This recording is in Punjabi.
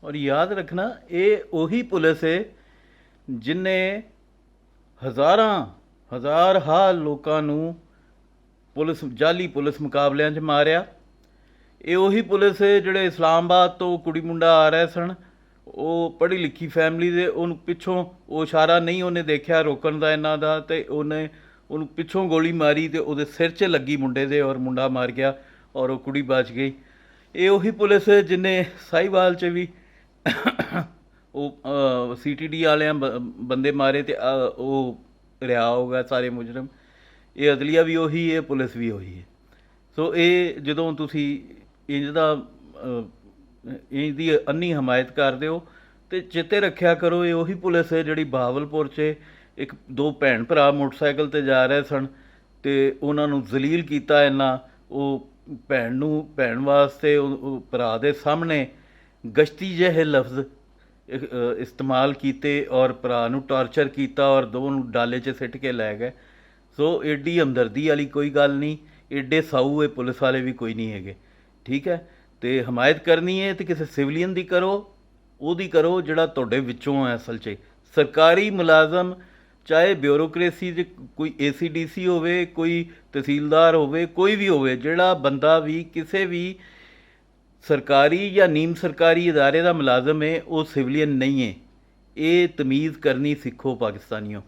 और याद रखना ये वही पुलिस है जिन्ने हज़ारां हज़ार हाल लोगों ਨੂੰ पुलिस जाली पुलिस मुकाबलिਆਂ 'ਚ ਮਾਰਿਆ। ਇਹ ਉਹੀ ਪੁਲਿਸ ਹੈ ਜਿਹੜੇ ਇਸਲਾਮਾਬਾਦ ਤੋਂ ਕੁੜੀ ਮੁੰਡਾ ਆ ਰਹੇ ਸਨ, ਉਹ ਪੜ੍ਹੀ ਲਿਖੀ ਫੈਮਿਲੀ ਦੇ, ਉਹਨੂੰ ਪਿੱਛੋਂ ਉਹ ਇਸ਼ਾਰਾ ਨਹੀਂ ਉਹਨੇ ਦੇਖਿਆ ਰੋਕਣ ਦਾ ਇਹਨਾਂ ਦਾ, ਅਤੇ ਉਹਨੇ ਉਹਨੂੰ ਪਿੱਛੋਂ ਗੋਲੀ ਮਾਰੀ ਅਤੇ ਉਹਦੇ ਸਿਰ 'ਚ ਲੱਗੀ ਮੁੰਡੇ ਦੇ, ਔਰ ਮੁੰਡਾ ਮਰ ਗਿਆ ਔਰ ਉਹ ਕੁੜੀ ਬਚ ਗਈ। ਇਹ ਉਹੀ ਪੁਲਿਸ ਹੈ ਜਿਹਨੇ ਸਾਹੀਵਾਲ 'ਚ ਵੀ ਉਹ CTD ਵਾਲਿਆਂ ਬੰਦੇ ਮਾਰੇ ਅਤੇ ਉਹ ਰਿਹਾ ਹੋ ਗਿਆ ਸਾਰੇ ਮੁਜਰਮ। ਇਹ ਅਦਲੀਆ ਵੀ ਉਹੀ ਹੈ, ਪੁਲਿਸ ਵੀ ਉਹੀ ਹੈ। ਸੋ ਇਹ ਜਦੋਂ ਤੁਸੀਂ ਇੰਜ ਦਾ ਇੰਜ ਦੀ ਅੰਨੀ ਹਮਾਇਤ ਕਰਦੇ ਹੋ ਅਤੇ ਚੇਤੇ ਰੱਖਿਆ ਕਰੋ ਇਹ ਉਹੀ ਪੁਲਿਸ ਹੈ ਜਿਹੜੀ ਬਹਾਵਲਪੁਰ 'ਚ ਇੱਕ ਦੋ ਭੈਣ ਭਰਾ ਮੋਟਰਸਾਈਕਲ 'ਤੇ ਜਾ ਰਹੇ ਸਨ ਅਤੇ ਉਹਨਾਂ ਨੂੰ ਜ਼ਲੀਲ ਕੀਤਾ ਇਹਨਾਂ। ਉਹ ਭੈਣ ਵਾਸਤੇ ਉਹ ਭਰਾ ਦੇ ਸਾਹਮਣੇ ਗਸ਼ਤੀ ਜਿਹੇ ਲਫ਼ਜ਼ ਇਸਤੇਮਾਲ ਕੀਤੇ ਔਰ ਭਰਾ ਨੂੰ ਟਾਰਚਰ ਕੀਤਾ ਔਰ ਦੋ ਨੂੰ ਡਾਲੇ 'ਚ ਸਿੱਟ ਕੇ ਲੈ ਗਏ। ਸੋ ਐਡੀ ਹਮਦਰਦੀ ਵਾਲੀ ਕੋਈ ਗੱਲ ਨਹੀਂ, ਐਡੇ ਸਾਊ ਇਹ ਪੁਲਿਸ ਵਾਲੇ ਵੀ ਕੋਈ ਨਹੀਂ ਹੈਗੇ, ਠੀਕ ਹੈ। ਅਤੇ ਹਮਾਇਤ ਕਰਨੀ ਹੈ ਅਤੇ ਕਿਸੇ ਸਿਵਲੀਅਨ ਦੀ ਕਰੋ, ਉਹਦੀ ਕਰੋ ਜਿਹੜਾ ਤੁਹਾਡੇ ਵਿੱਚੋਂ ਹੈ ਅਸਲ 'ਚ। ਸਰਕਾਰੀ ਮੁਲਾਜ਼ਮ ਚਾਹੇ ਬਿਊਰੋਕਰੇਸੀ 'ਚ ਕੋਈ ACDC ਹੋਵੇ, ਕੋਈ ਤਹਿਸੀਲਦਾਰ ਹੋਵੇ, ਕੋਈ ਵੀ ਹੋਵੇ, ਜਿਹੜਾ ਬੰਦਾ ਵੀ ਕਿਸੇ ਵੀ ਸਰਕਾਰੀ ਜਾਂ ਨੀਮ ਸਰਕਾਰੀ ਅਦਾਰੇ ਦਾ ਮੁਲਾਜ਼ਮ ਹੈ ਉਹ ਸਿਵਲੀਅਨ ਨਹੀਂ ਹੈ। ਇਹ ਤਮੀਜ਼ ਕਰਨੀ ਸਿੱਖੋ ਪਾਕਿਸਤਾਨੀਓ।